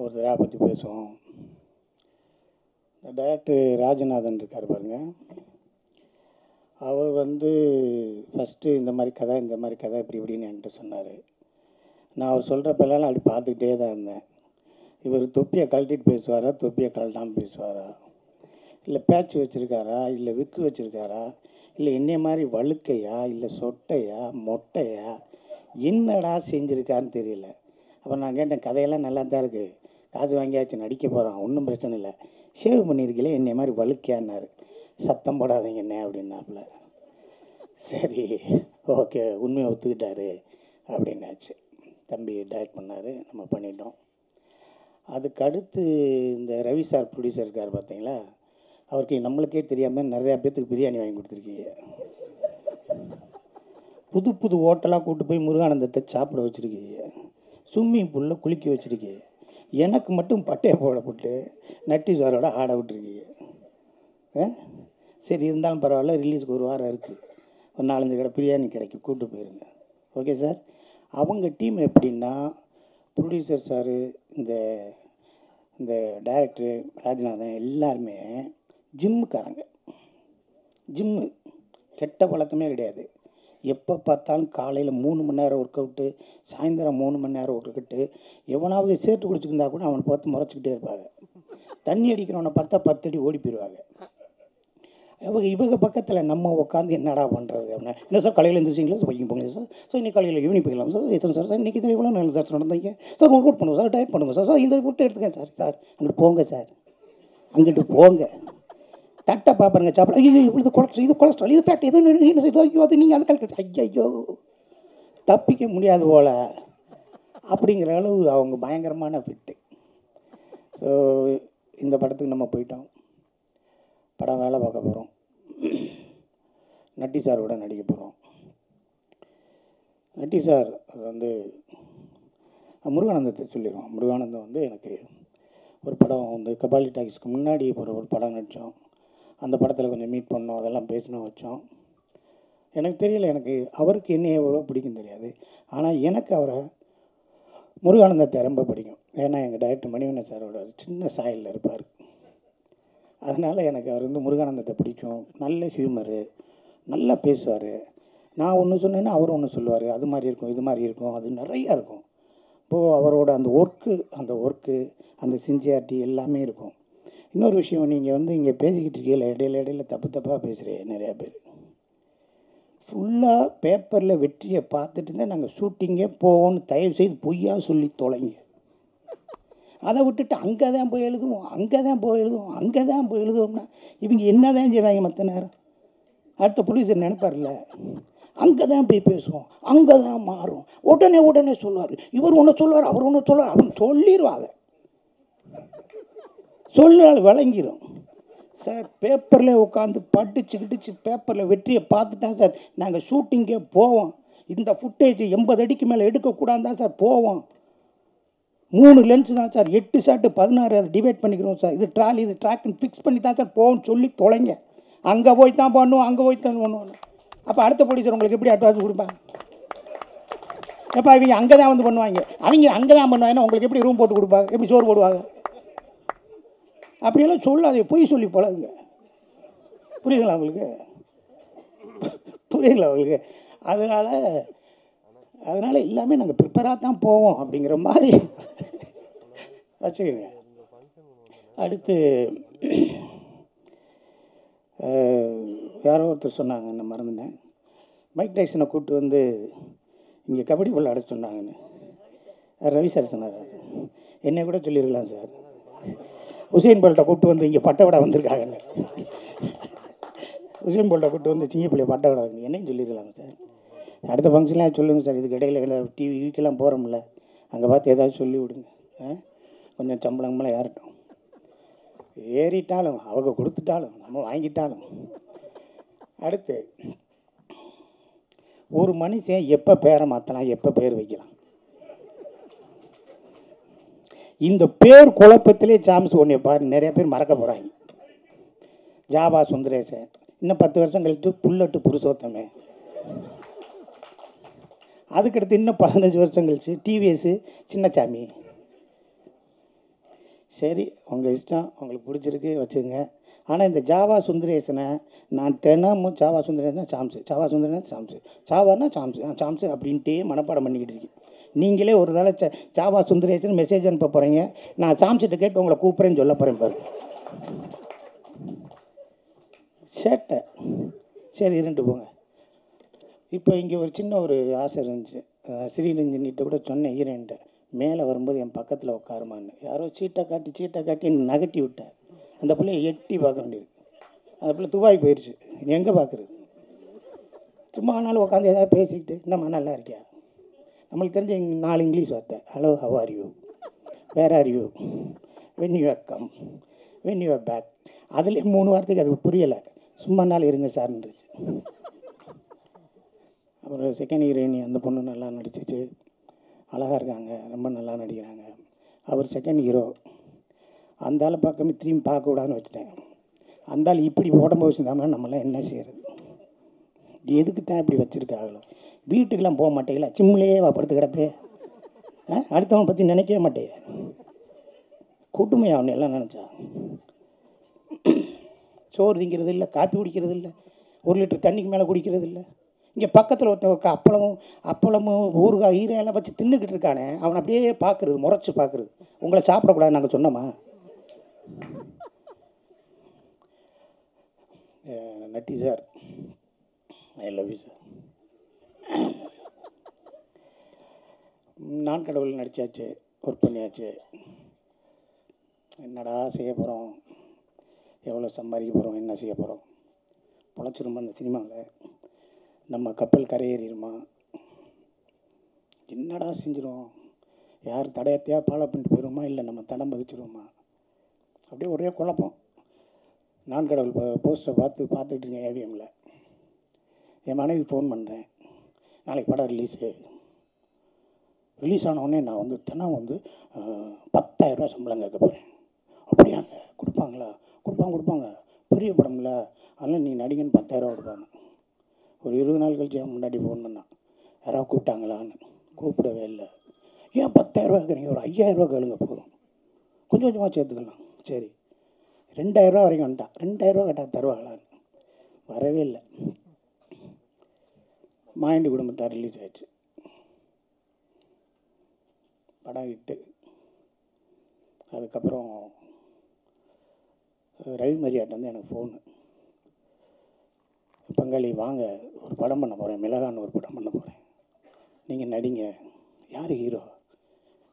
ஒரு தடவை பற்றி பேசுவோம். டைரக்டர் ராஜநாதன் இருக்கார் பாருங்க, அவர் ஃபஸ்ட்டு இந்த மாதிரி கதை இப்படி இப்படின்னு என்கிட்ட சொன்னார். நான் அவர் சொல்கிறப்பெல்லாம் அப்படி பார்த்துக்கிட்டே தான் இருந்தேன். இவர் தொப்பியை கழட்டிட்டு பேசுவாரா, தொப்பியை கழட்டாமல் பேசுவாரா, இல்லை பேட்ச் வச்சுருக்காரா, இல்லை விக்கு வச்சுருக்காரா, இல்லை என்னைய மாதிரி வழுக்கையா, இல்லை சொட்டையா, மொட்டையா, என்னடா செஞ்சுருக்கான்னு தெரியல. அப்புறம் நான் கேட்டேன், கதையெல்லாம் நல்லா தான் இருக்குது, காசு வாங்கியாச்சு, நடிக்க போகிறோம், ஒன்றும் பிரச்சனை இல்லை, ஷேவ் பண்ணியிருக்கீங்களே என்னைய மாதிரி வழுக்கையான்னாரு. சத்தம் போடாதீங்க என்ன அப்படின்னாப்புல. சரி ஓகே, உண்மையை ஒத்துக்கிட்டாரு அப்படின்னாச்சு. தம்பி டைரக்ட் பண்ணார், நம்ம பண்ணிட்டோம். அதுக்கு அடுத்து இந்த ரவி சார் ப்ரொடியூசர் இருக்கார் பார்த்தீங்களா, அவருக்கு நம்மளுக்கே தெரியாமல் நிறையா பேர்த்துக்கு பிரியாணி வாங்கி கொடுத்துருக்கீங்க. புது புது ஹோட்டலாக கூப்பிட்டு போய் முருகானந்தத்தை சாப்பிட வச்சுருக்கீங்க, ஸ்விம்மிங் பூலில் குளிக்க வச்சுருக்கீங்க, எனக்கு மட்டும் பட்டையை போட்டு நட்டி சாரோட ஆட விட்டுருக்கீங்க. சரி இருந்தாலும் பரவாயில்ல, ரிலீஸுக்கு ஒரு வாரம் இருக்குது, ஒரு 4-5 கடை பிரியாணி கிடைக்கும், கூப்பிட்டு போயிருங்க. Okay sir. அவங்க டீம் எப்படின்னா, ப்ரொடியூசர் சார், இந்த டைரக்டரு ராஜநாதன் எல்லாருமே ஜிம்முக்காரங்க. ஜிம்மு கெட்ட பழக்கமே கிடையாது. எப்போ பார்த்தாலும் காலையில் 3 மணி நேரம் ஒர்க் அவுட்டு, சாயந்தரம் 3 மணி நேரம் ஒர்க் அவுட்டு. எவனாவது சேர்த்து குடிச்சுருந்தா கூட அவனை பார்த்து முறைச்சிக்கிட்டே இருப்பாங்க. தண்ணி அடிக்கிறவனை பார்த்தா 10 அடி ஓடி போயிடுவாங்க. இவங்க பக்கத்தில் நம்ம உட்காந்து என்னடா பண்ணுறது அப்படின்னா, இல்லை சார் காலையில் எழுந்திரிச்சிங்களா சார், போய்க்கு போங்க சார், சார் இன்னைக்கு காலையில் ஈவினிங் போய்க்கலாம் சார், எத்தனை சார் சார் இன்றைக்கி எவ்வளோ நல்ல சார் நடந்தீங்க சார், ஒர்க் அவுட் பண்ணுவோம் சார், டயட் பண்ணுங்கள் சார், சார் இந்த ஃபுட்டு எடுத்துக்கேன் சார், சார் அங்கிட்டு போங்க சார், அங்கிட்டு போங்க. தட்டை பார்ப்பாருங்க சாப்பிட, ஐயோ இது கொலஸ்ட்ரால், இது கொலஸ்ட்ரால், இது ஃபேட், இது ஐயோ அது நீங்கள் அந்த கலக்கு, ஐயோ தப்பிக்க முடியாது போல் அப்படிங்கிற அளவு அவங்க பயங்கரமான ஃபிட்டு. ஸோ இந்த படத்துக்கு நம்ம போயிட்டோம், படம் வேலை பார்க்க போகிறோம், நட்டி சாரோட நடிக்க போகிறோம். நட்டி சார் முருகானந்தத்தை சொல்லிடுவோம். முருகானந்தம் எனக்கு ஒரு படம் கபாலி டாக்ஸ்க்கு முன்னாடி ஒரு படம் நடித்தோம். அந்த படத்தில் கொஞ்சம் மீட் பண்ணோம், அதெல்லாம் பேசணும் வச்சோம். எனக்கு தெரியல, எனக்கு அவருக்கு என்ன எவ்வளோ பிடிக்கும் தெரியாது, ஆனால் எனக்கு அவரை முருகானந்தத்தை ரொம்ப பிடிக்கும். ஏன்னா எங்கள் டைரக்டர் மணிவண்ணன் சாரோட சின்ன சாயலில் இருப்பார். அதனால் எனக்கு அவர் முருகானந்தத்தை பிடிக்கும். நல்ல ஹியூமரு, நல்லா பேசுவார். நான் ஒன்று சொன்னேன்னா அவர் ஒன்று சொல்லுவார், அது மாதிரி இருக்கும், இது மாதிரி இருக்கும், அது நிறையா இருக்கும். இப்போது அவரோட அந்த ஒர்க்கு அந்த சின்சியாரிட்டி எல்லாமே இருக்கும். இன்னொரு விஷயம், நீங்கள் இங்கே பேசிக்கிட்டு இருக்கீங்கள, இடையில தப்பாக பேசுகிறேன். நிறையா பேர் ஃபுல்லாக பேப்பரில் வெற்றியை பார்த்துட்டு இருந்தால் நாங்கள் ஷூட்டிங்கே போவோம்னு தயவுசெய்து பொய்யா சொல்லி தொலைங்க. அதை விட்டுட்டு அங்கே தான் போய் எழுதுவோம்னா இவங்க என்ன தான் செய்வாங்க மற்ற நேரம்? அடுத்த ப்ரொடியூசர் நினைப்பார்ல, அங்கே தான் போய் பேசுவோம், அங்கே தான் மாறும், உடனே சொல்லுவார், இவர் ஒன்று சொல்லுவார், அவர் ஒன்று சொல்லுவார், அவங்க சொல்லிடுவாங்க, சொல்லால் விளங்கிடும். சார் பேப்பரில் உட்காந்து படிச்சு பேப்பரில் வெற்றியை பார்த்துட்டான் சார் நாங்கள் ஷூட்டிங்கே போவோம். இந்த ஃபுட்டேஜ் 80 அடிக்கு மேலே எடுக்கக்கூடாது தான் சார் போவோம். 3 லென்ஸ் தான் சார், 8 ஷாட்டு 16, அதை டிவைட் பண்ணிக்கிறோம் சார், இது ட்ராலி இது ட்ராக்குன்னு ஃபிக்ஸ் பண்ணி தான் சார் போவோம்னு சொல்லி தொலைங்க. அங்கே போய் தான் பண்ணுவோம். அப்போ அடுத்த ப்ரொடியூசர் உங்களுக்கு எப்படி அட்வான்ஸ் கொடுப்பாங்க? எப்போ இவங்க அங்கே தான் பண்ணுவாங்க, அவங்க அங்கே தான் பண்ணுவாங்கன்னா உங்களுக்கு எப்படி ரூம் போட்டு கொடுப்பாங்க, எப்படி சோறு போடுவாங்க? அப்படியெல்லாம் சொல்லாதே, பொய் சொல்லி பழகுங்க. புரியுதுங்களா உங்களுக்கு? அதனால் எல்லாமே நாங்கள் ப்ரிப்பராக தான் போவோம் அப்படிங்கிற மாதிரி வச்சுக்கோங்க. அடுத்து யாரோ ஒருத்தர் சொன்னாங்க, நான் மறந்துட்டேன், மைக் டைசனை கூப்பிட்டு இங்கே கபடி போல் அடைச்சி சொன்னாங்கன்னு. ரவி சார் சொன்னார், என்னை கூட சொல்லியிருக்கலாம் சார். உசேன் போல்ட்டை கூப்பிட்டு இங்கே பட்டை விட வந்திருக்காங்கன்னு. உசேன் போல்ட்டை கூப்பிட்டு சிங்கப்பள்ளி பட்டை விட வந்து என்னையும் சொல்லியிருக்கலாங்க சார். அடுத்த ஃபங்க்ஷன்லாம் சொல்லுங்கள் சார், இதுக்கு இடையில டிவிக்கெல்லாம் போகிறோம்ல, அங்கே பார்த்து ஏதாவது சொல்லி விடுங்க, கொஞ்சம் சம்பளங்களாம் ஏறட்டும். ஏறிட்டாலும் அவங்க கொடுத்துட்டாலும் நம்ம வாங்கிட்டாலும். அடுத்து ஒரு மனுஷன் எப்போ பேரை மாற்றலாம், எப்போ பேர் வைக்கலாம்? இந்த பேர் குழப்பத்திலே சாம்ஸ் ஒன்று பாரு, நிறைய பேர் மறக்க போகிறாங்க. ஜாவா சுந்தரேசன், இன்னும் 10 வருஷம் கழித்து புல்லட்டு புருஷோத்தமே, அதுக்கடுத்து இன்னும் 15 வருஷம் கழிச்சு டிவிஎஸ் சின்னசாமி, சரி, உங்கள் இஷ்டம், உங்களுக்கு பிடிச்சிருக்கு வச்சுங்க. ஆனால் இந்த ஜாவா சுந்தரேசனை நான் தினமும் ஜாவா சுந்தரேசன் சாம்ஸு, ஜாவா சுந்தரேசன் சாம்ஸு, ஜாவானா சாம்ஸு, சாம்ஸு அப்படின்ட்டே மனப்பாடம் பண்ணிக்கிட்டு இருக்கேன். நீங்களே ஒரு தடவை ஜாவா சுந்தரேசன் மெசேஜ் அனுப்ப போகிறீங்க, நான் சாம்ஸிட்ட கேட்டு உங்களை கூப்பிட்றேன்னு சொல்ல போகிறேன் பாரு. சேட்டை. சரி, இருந்துட்டு போங்க. இப்போ இங்கே ஒரு சின்ன ஒரு ஆசை இருந்துச்சு. ஸ்ரீரஞ்சனிட்ட கூட சொன்னேன் ஹீரோயின்ட்ட, மேலே வரும்போது என் பக்கத்தில் உட்காருமான்னு. யாரோ சீட்டை காட்டி நகட்டி விட்டேன். அந்த பிள்ளையை எட்டி பார்க்க வேண்டியது. அந்த பிள்ளை துபாய் போயிடுச்சு. எங்கே பார்க்குறது? சும்மா ஆனாலும் உட்காந்து ஏதாவது பேசிக்கிட்டு, என்னம்மா நல்லா இருக்கியா, நம்மளுக்கு தெரிஞ்ச 4 இங்கிலீஷ் வார்த்தை. Hello, how are you, where are you, when you are come, when you are back. அதுலேயே 3 வார்த்தைக்கு அது புரியலை. சும்மா நாள் இருங்க சார்ன்றுச்சு. அப்புறம் செகண்ட் ஹீரோயினி அந்த பொண்ணு நல்லா நடிச்சிச்சு, அழகாக இருக்காங்க, ரொம்ப நல்லா நடிக்கிறாங்க. அவர் செகண்ட் ஹீரோ. அந்த ஆளை பார்க்காம திரும்பி பார்க்கக்கூடாதுன்னு வச்சுட்டேன். அந்த ஆள் இப்படி உடம்பு வச்சுருந்தாமல் நம்மளாம் என்ன செய்கிறது? எதுக்கு தான் இப்படி வச்சுருக்காங்களோ? வீட்டுக்கெல்லாம் போக மாட்டேங்களா? சிம்லேயே படுத்து கிடப்பே. அடுத்தவன் பற்றி நினைக்கவே மாட்டேங்க. கூட்டுமையா அவனை எல்லாம் நினச்சா. சோறு திங்கிறது இல்லை, காப்பி குடிக்கிறது இல்லை, 1 லிட்டர் தண்ணிக்கு மேலே குடிக்கிறது இல்லை. இங்கே பக்கத்தில் ஒருத்தன் அப்பளமும் ஊறுகாய் ஈரையெல்லாம் வச்சு தின்னுக்கிட்டு இருக்கானே, அவனை அப்படியே பார்க்குறது, முறைச்சி பார்க்குறது. உங்களை சாப்பிடக்கூடாது நாங்கள் சொன்னோமா? Natty sir, I love you sir. நான் கடவுள் நடித்தாச்சு, ஒர்க் பண்ணியாச்சு. என்னடா செய்ய போகிறோம், எவ்வளோ சம்பாதிக்க போகிறோம், என்ன செய்ய போகிறோம்? பொழைச்சிருமா இந்த சினிமாவில்? நம்ம கப்பல் கரையேறிடுமா? என்னடா செஞ்சிடும்? யார் தடையத்தையாக ஃபாலோ பண்ணிட்டு போயிடுமா, இல்லை நம்ம தடம் பதிச்சிருவோமா? அப்படியே ஒரே குழப்பம். நான் கடவுள் போஸ்டரை பார்த்துக்கிட்டு இருக்கேன் ஏவிஎம்மில். என் மனைவி ஃபோன் பண்ணுறேன், நாளைக்கு படம் ரிலீஸ் ஆனவுடனே நான் வந்து தினம் 10,000 ரூபா சம்பளம் கேட்க போகிறேன். அப்படியாங்க? கொடுப்பாங்களா? கொடுப்பாங்க. பெரிய படம்ல, அதனால் நீ நடிகன்னு 10,000 ரூபா கொடுப்பாங்க. ஒரு 20 நாள் கழிச்சு முன்னாடி ஃபோன் பண்ணான், யாராவது கூப்பிட்டாங்களான்னு. கூப்பிடவே இல்லை. ஏன் 10,000 ரூபா கேட்குறீங்க? ஒரு 5,000 ரூபா கேளுங்க போதும், கொஞ்சம் கொஞ்சமாக சேர்த்துக்கலாம். சரி, 2,000 ரூபா வரைக்கும் வந்துட்டான். 2,000 ரூபா கேட்டால் தருவாங்களான்னு. வரவே இல்லை. மாயண்டி குடும்பத்தார் ரிலீஸ் ஆயிடுச்சு. படம் ஹிட்டு. அதுக்கப்புறம் ரவி மரியாட்ட வந்து எனக்கு ஃபோனு, பங்காளி வாங்க, ஒரு படம் பண்ண போகிறேன், மிளகான்னு ஒரு படம் பண்ண போகிறேன், நீங்கள் நடிங்க. யார் ஹீரோ?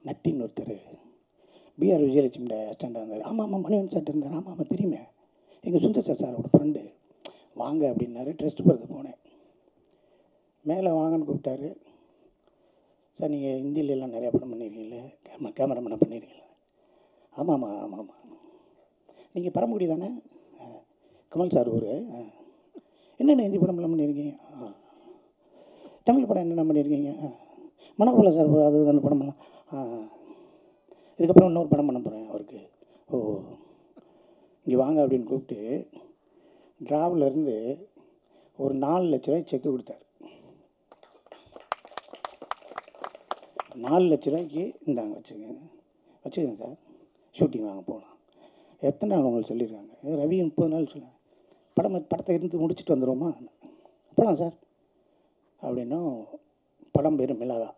நட்டின்னு ஒருத்தர், பிஆர் விஜயலட்சுமியோட அசிஸ்டண்டாக இருந்தார். ஆமாம், மணிவன் சார் இருந்தார். ஆமாம் தெரியுமே, எங்கள் சுந்தர் சாரோட ஃப்ரெண்டு. வாங்க அப்படின்னாரு. ட்ரெஸ்ட் போகிறது போனேன். மேலே வாங்கன்னு கூப்பிட்டாரு. சார், நீங்கள் ஹிந்திலெலாம் நிறையா படம் பண்ணியிருக்கீங்களே, கேமராமேனாக பண்ணியிருக்கீங்களா? ஆமாம். நீங்கள் பரமக்குடி தானே? கமல் சார் ஊர். என்னென்ன ஹிந்தி படம்லாம் பண்ணியிருக்கீங்க? தமிழ் படம் என்னென்ன பண்ணியிருக்கீங்க? மனோபல சார் அது அந்த படமெல்லாம். இதுக்கப்புறம் இன்னொரு படம் பண்ண போகிறேன் அவருக்கு. ஓ, இங்கே வாங்க அப்படின்னு கூப்பிட்டு டிராவிலேருந்து ஒரு 4 லட்ச ரூபாய் செக்கு கொடுத்தார். 4 லட்ச ரூபாய்க்கு இந்தாங்க வச்சுக்கோங்க சார், ஷூட்டிங் வாங்க போகலாம். எத்தனை நாள் உங்களுக்கு சொல்லியிருக்காங்க? ரவி 30 நாள் சொன்னேன். படத்தை இருந்து முடிச்சுட்டு வந்துடுவோமா? போகலாம் சார் அப்படின்னும். படம் பேர் மிளகா.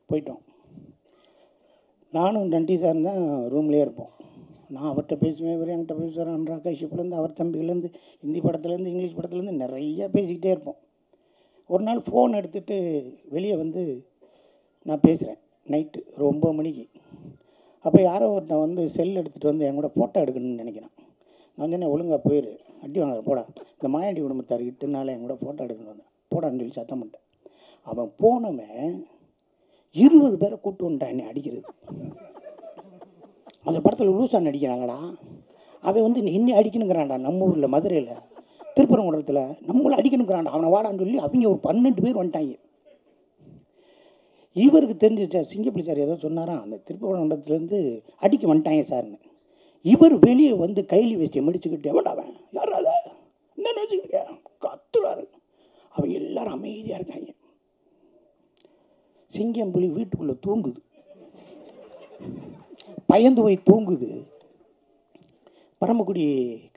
போயிட்டோம். நானும் நண்டி சார் தான் ரூம்லேயே இருப்போம். நான் அவர்கிட்ட பேசுவேன், இவர் என்கிட்ட பேசுவார். அன்றா கைஷிப்லேருந்து அவர் தம்பிலேருந்து ஹிந்தி படத்துலேருந்து இங்கிலீஷ் படத்துலேருந்து நிறையா பேசிக்கிட்டே இருப்போம். ஒரு நாள் ஃபோன் எடுத்துகிட்டு வெளியே வந்து நான் பேசுகிறேன், நைட்டு ஒரு 9 மணிக்கு. அப்போ யாரோ ஒருத்தன் வந்து செல் எடுத்துகிட்டு வந்து என் கூட ஃபோட்டோ எடுக்கணும்னு நினைக்கிறான். நான் சொன்னேன், ஒழுங்காக போயிரு, அடி வாங்க போடா, இந்த மாயாண்டி குடும்பத்தார் இட்டுனால என் கூட ஃபோட்டோ எடுக்கணும் வந்தேன், போடான்னு சொல்லி சத்தம் பண்ணிட்டேன். அவன் போனவன் 20 பேரை கூப்பிட்டு வந்துட்டான் என்னை அடிக்கிறது. அந்த படத்தில் லூசாக நடிக்கிறாங்கடா. அவன் வந்து இன்னும் அடிக்கணுங்கிறான்டா. நம்ம ஊரில் மதுரையில் திருப்பரங்குன்றத்தில் நம்மளை அடிக்கணுங்கிறான்டா. அவனை வாடான்னு சொல்லி அவங்க ஒரு 12 பேர் வந்துட்டாங்க. இவருக்கு தெரிஞ்சிச்சா, சிங்கப்பள்ளி சார் ஏதோ சொன்னாரா, அந்த திருப்பரங்குன்றத்துலேருந்து அடிக்க வந்துட்டாங்க சார்னு. இவர் வெளியே வந்து கைலி வேஷ்டியை மடிச்சுக்கிட்டு, எவன்டாவன் யாராவது என்ன நினச்சிக்கிட்டு கத்துறாரு. அவங்க எல்லாரும் அமைதியாக இருக்காங்க. சிங்கம் புலி வீட்டுக்குள்ளே தூங்குது. பயந்து போய் தூங்குது. பரமக்குடி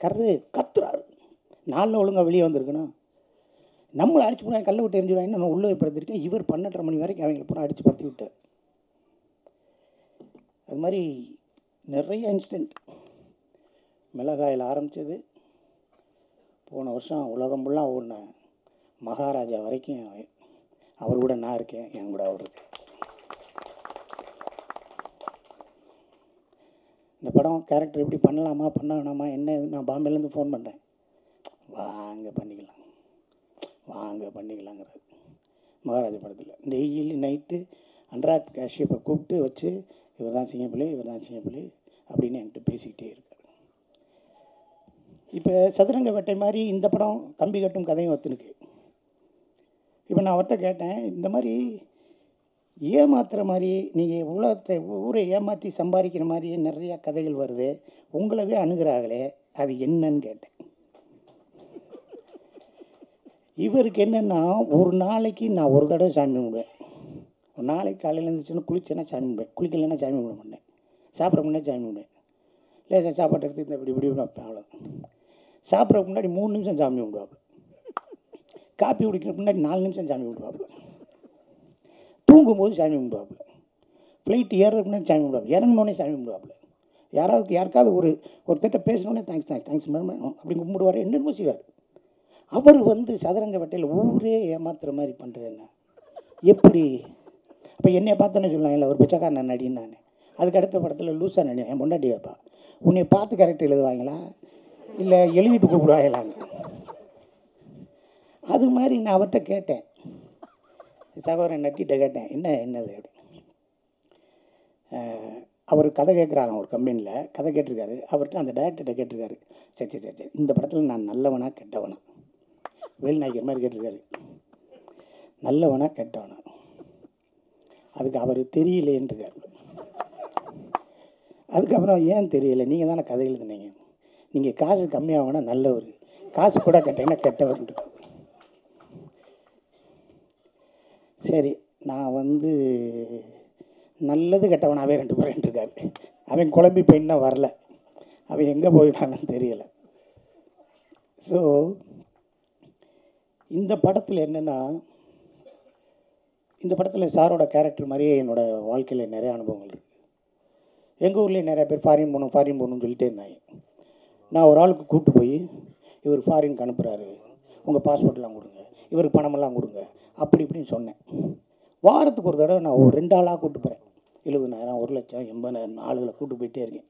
கர்ரு கத்துறாரு. நாளில் ஒழுங்காக வெளியே வந்திருக்கணும். நம்மளை அடிச்சு போனால் கல்லை விட்டு எரிஞ்சுடுவாங்க. நான் உள்ளே படுத்திருக்கேன். இவர் 12:30 மணி வரைக்கும் அவங்களை பூரா அடித்து பற்றி விட்டார். அது மாதிரி நிறைய இன்சிடெண்ட். மிளகாயில் ஆரம்பித்தது, போன வருஷம் உலகம் ஃபுல்லாக ஓடின மகாராஜா வரைக்கும் அவர் கூட நான் இருக்கேன், என் கூட அவர் இருக்கு. இந்த படம் கேரக்டர் எப்படி பண்ணலாமா பண்ண வேணாமா என்ன, நான் பாம்பேலேருந்து ஃபோன் பண்ணுறேன். வாங்க பண்ணிக்கலாங்கிறார். மகாராஜா படத்தில் டெய்லி நைட்டு அனுராக் காஷ்யப்பை கூப்பிட்டு வச்சு இவர் தான் சிங்கப்பிள்ளை அப்படின்னு என்கிட்ட பேசிக்கிட்டே இருக்கார். இப்போ சதுரங்க வேட்டை மாதிரி இந்த படம் கம்பி கட்டும் கதையும் ஒத்துனுக்கு. இப்போ நான் அவர்கிட்ட கேட்டேன், இந்த மாதிரி ஏமாத்துற மாதிரி நீங்கள் உலகத்தை ஊரை ஏமாற்றி சம்பாதிக்கிற மாதிரி நிறையா கதைகள் வருது, உங்களவே அணுகிறாங்களே, அது என்னன்னு கேட்டேன். இவருக்கு என்னென்னா, ஒரு நாளைக்கு நான் ஒரு தடவை சாமி கும்பிடுவேன். ஒரு நாளைக்கு காலையில் இருந்துச்சுன்னா குளிச்சேன்னா சாமி கும்பிடுவேன், குளிக்கலைன்னா சாமி கும்பிட மாட்டேன், சாப்பிட்ற முன்னே சாமி கும்பிடுவேன். லேசாக சாப்பாட்டை எடுத்து இந்த இப்படி வைப்பேன், அவ்வளோ. சாப்பிட்றதுக்கு முன்னாடி 3 நிமிஷம் சாமி கும்பிடுவாப்பு. காப்பி குடிக்கிறதுக்கு முன்னாடி 4 நிமிஷம் சாமி கும்பிடுவாப்பு. தூங்கும்போது சாமி கும்பிடுவாப்பு. ஃப்ளைட் ஏறுறதுக்கு முன்னாடி சாமி கும்பிடுவாப்பு. இறங்கினோடனே சாமி கும்பிடுவாப்புல. யாருக்காவது ஒருத்தட்ட பேசினோடனே தேங்க்ஸ் மேடம் அப்படி கும்பிடுவார். என்னென்னமோ செய்வார். அவர் சதுரங்க வேட்டையில் ஊரே ஏமாத்துற மாதிரி பண்ணுறேன்னா எப்படி? அப்போ என்னைய பார்த்தோன்னே சொல்லலாம், இல்லை ஒரு பிச்சைக்காரன் நடின்னு. நான் அதுக்கு அடுத்த படத்தில் லூஸாக நடி என் முன்னாடி வைப்பா. உன்னை பார்த்து கேரக்டர் எழுதுவாங்களா இல்லை எழுதிட்டு கூப்பிடுவாங்களாங்க? அது மாதிரி நான் அவர்கிட்ட கேட்டேன், சகோதரன் நட்டிகிட்ட கேட்டேன், என்னது அப்படி. அவர் கதை கேட்குறாரு, ஒரு கம்பெனியில் கதை கேட்டிருக்காரு. அவர்கிட்ட அந்த டைரக்டர்கிட்ட கேட்டிருக்காரு, சரி இந்த படத்தில் நான் நல்லவனா கெட்டவனா, வேல்நாயகர் மாதிரி கேட்டிருக்காரு, நல்லவனா கெட்டவனா. அதுக்கு அவர் தெரியலேன்றிருக்காரு. அதுக்கப்புறம் ஏன் தெரியல, நீங்கள் தானே கதை எழுதுனீங்க, நீங்கள் காசு கம்மியாகனா நல்லவர், காசு கூட கேட்டீங்கன்னா கெட்டவர்ன்ட்டு. சரி, நான் நல்லது கெட்டவனாகவே 2 பேரும் இருக்காரு. அவன் குழம்பி போயின்னா வரல, அவன் எங்கே போயிட்டான்னு தெரியலை. ஸோ இந்த படத்தில் என்னென்னா, இந்த படத்தில் சாரோட கேரக்டர் மாதிரியே என்னோடய வாழ்க்கையில் நிறைய அனுபவங்கள் இருக்குது. எங்கள் ஊர்லேயே நிறையா பேர் ஃபாரின் போகணுன்னு சொல்லிட்டே இருந்தாங்க. நான் ஒரு ஆளுக்கு கூப்பிட்டு போய், இவர் ஃபாரினுக்கு அனுப்புகிறாரு, உங்கள் பாஸ்போர்ட்லாம் கொடுங்க, இவருக்கு பணமெல்லாம் கொடுங்க, அப்படி இப்படின்னு சொன்னேன். வாரத்துக்கு ஒரு தடவை நான் ஒரு 2 ஆளாக கூப்பிட்டு போகிறேன். 70,000 1 லட்சம் 80,000 ஆளுகளை கூப்பிட்டு போயிட்டே இருக்கேன்.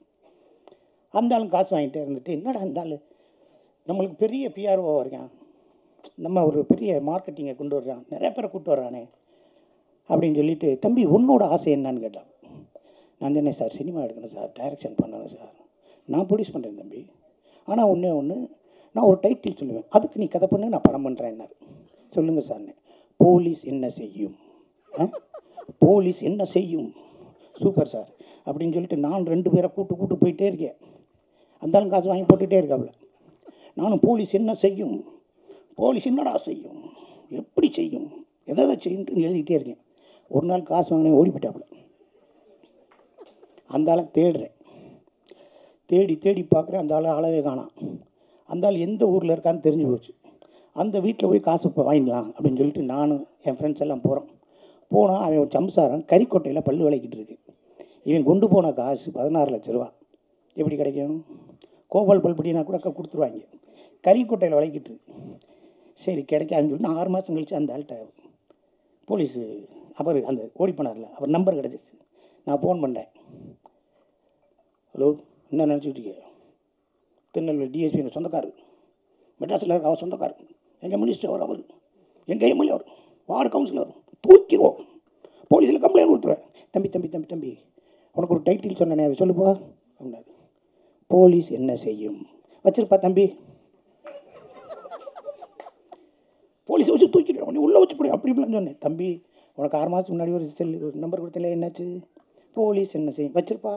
அந்த ஆளும் காசு வாங்கிட்டே இருந்துட்டு, என்னடா அந்த ஆள் நம்மளுக்கு பெரிய பிஆர்ஓ இருக்கான், நம்ம ஒரு பெரிய மார்க்கெட்டிங்கை கொண்டு வர்றான், நிறைய பேரை கூப்பிட்டு வர்றானே அப்படின்னு சொல்லிட்டு, தம்பி உன்னோட ஆசை என்னன்னு கேட்டான். நான் சொன்னேன், சார் சினிமா எடுக்கணும் சார், டைரக்ஷன் பண்ணணும் சார், நான் ப்ரொடியூஸ் பண்ணுறேன் தம்பி, ஆனால் ஒன்று நான் ஒரு டைட்டில் சொல்லுவேன், அதுக்கு நீ கதை பண்ணு, நான் படம் பண்ணுறேன்னாரு. சொல்லுங்கள் சார்னு. போலீஸ் என்ன செய்யும், போலீஸ் என்ன செய்யும், சூப்பர் சார் அப்படின்னு சொல்லிட்டு நான் 2 பேரை கூட்டு போயிட்டே இருக்கேன். அந்தாலும் காசு வாங்கி போட்டுகிட்டே இருக்காப்புல. நானும் போலீஸ் என்ன செய்யும், போலீஸ் என்னடா செய்யும், எப்படி செய்யும், எதை செய்யுன்னு எழுதிக்கிட்டே இருக்கேன். ஒரு நாள் காசு வாங்கினே ஓடி போயிட்டாப்புல. அந்த ஆளை தேடுறேன், தேடி பார்க்குறேன், அந்த ஆளை அளவே காணாம். அந்த ஆள் எந்த ஊரில் இருக்கான்னு தெரிஞ்சு போச்சு. அந்த வீட்டில் போய் காசு வாங்கிக்கலாம் அப்படின்னு சொல்லிட்டு நானும் என் ஃப்ரெண்ட்ஸ் எல்லாம் போனால் அவன் ஒரு சம்சாரம் கறிக்கொட்டையில் பல்லு விளக்கிட்டு இருக்கு. இவன் கொண்டு போன காசு 16 லட்ச ரூபா. எப்படி கிடைக்கும்? கோபால் பல்படினா கூட கொடுத்துருவாங்க. கறிக்கொட்டையில் விளக்கிட்டு இருக்கு. சரி கிடைக்காதுன்னு சொல்லிட்டு 6 மாதம் கழிச்சு அந்த ஆள்கிட்ட போலீஸு அவர் அந்த ஓடி போனார்ல, அவர் நம்பர் கிடச்சிச்சு. நான் ஃபோன் பண்ணுறேன், ஹலோ என்ன நினச்சிக்கிட்டீங்க, திருநெல்வேலி டிஎஸ்பி எங்கள் சொந்தக்காரர், மெட்ராஸில் இருக்க அவர் சொந்தக்காரர், எங்கள் மினிஸ்டர் அவர் எங்கள் எம்எல்ஏ அவர், வார்டு கவுன்சிலர், தூக்கிடுவோம், போலீஸில் கம்ப்ளைண்ட் கொடுத்துருவேன். தம்பி உனக்கு ஒரு டைட்டில் சொன்னேனே அதை சொல்லுப்பா அப்படின்னாரு. போலீஸ் என்ன செய்யும் வச்சிருப்பா தம்பி, போலீஸை வச்சு தூக்கிடுவேன், உன்னை உள்ளே வச்சு போடு அப்படி இப்படின்னு சொன்னேன். தம்பி உனக்கு 6 மாதத்துக்கு முன்னாடி ஒரு நம்பர் கொடுத்தல, என்னாச்சு, போலீஸ் என்ன செய்யும் வச்சிருப்பா.